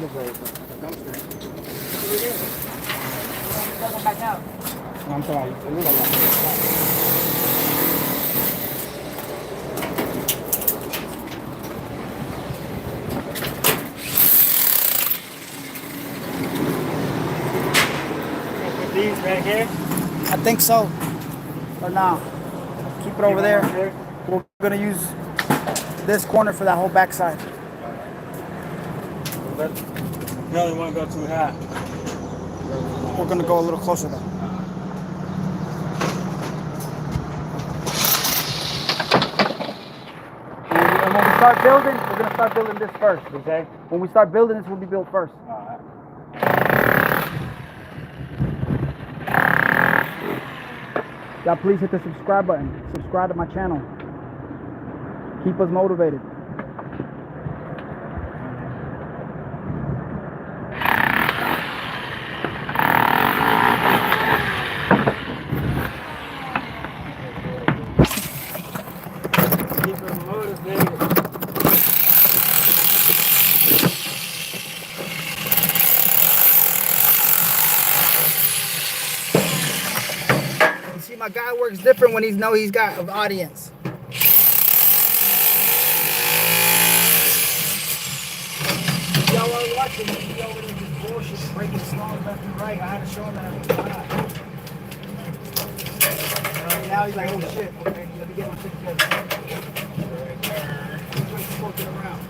blade. Come back out. No, I'm sorry. A little Put these right here. I think so. Or no. Keep it over there. We're gonna use this corner for that whole backside. You only want to go too high. We're gonna go a little closer though. And when we start building, we're gonna start building this first. Okay. When we start building, this will be built first. Y'all please hit the subscribe button. Subscribe to my channel. Keep us motivated. Keep it motivated. You see, my guy works different when he's got an audience. Y'all are watching me over there just bullshit, breaking songs left and right. I had to show him that I was live. Now he's like, oh shit, okay, let me get my shit together. He's just poking around.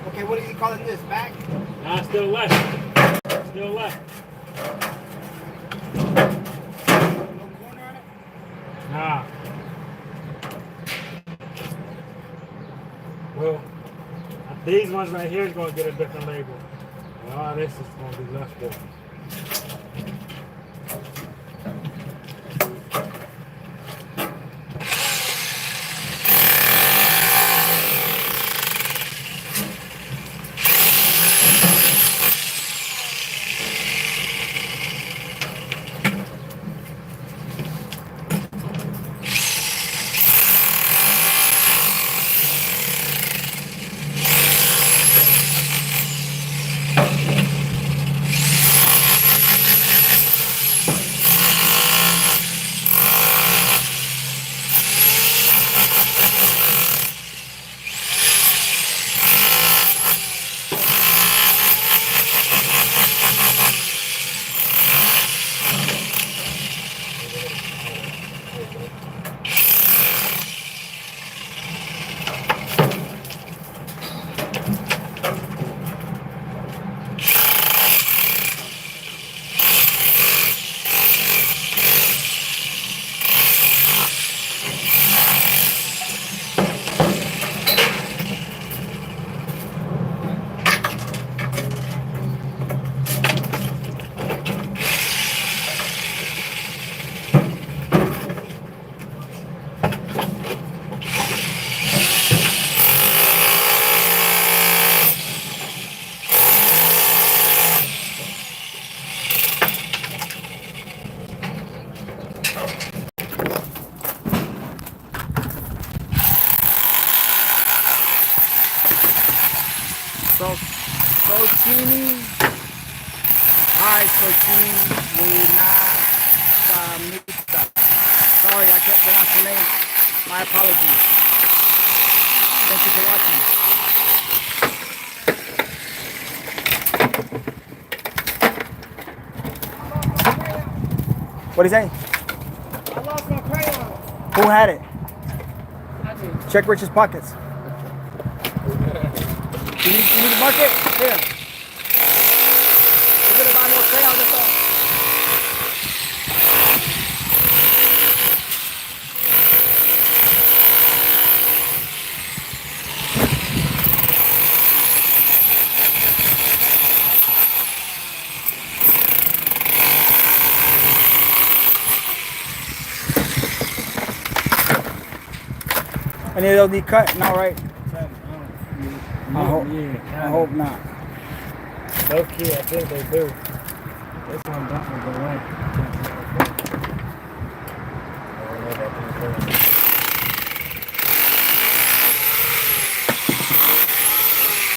Okay, what is he calling this? Back? Nah, still left. Still left. No corner on it? Nah. Well, these ones right here is going to get a different label. And all this is going to be left there. Socini. Hi, Socini. Winamita. Sorry, I can't pronounce your name. My apologies. Thank you for watching. What did he say? I lost my crayon. Who had it? I did. Check Rich's pockets. You need to mark it? Here. We're gonna buy more crayons, that's all. Any of those need cut? No, right? I hope not. Low key, I think they do. This one definitely go right.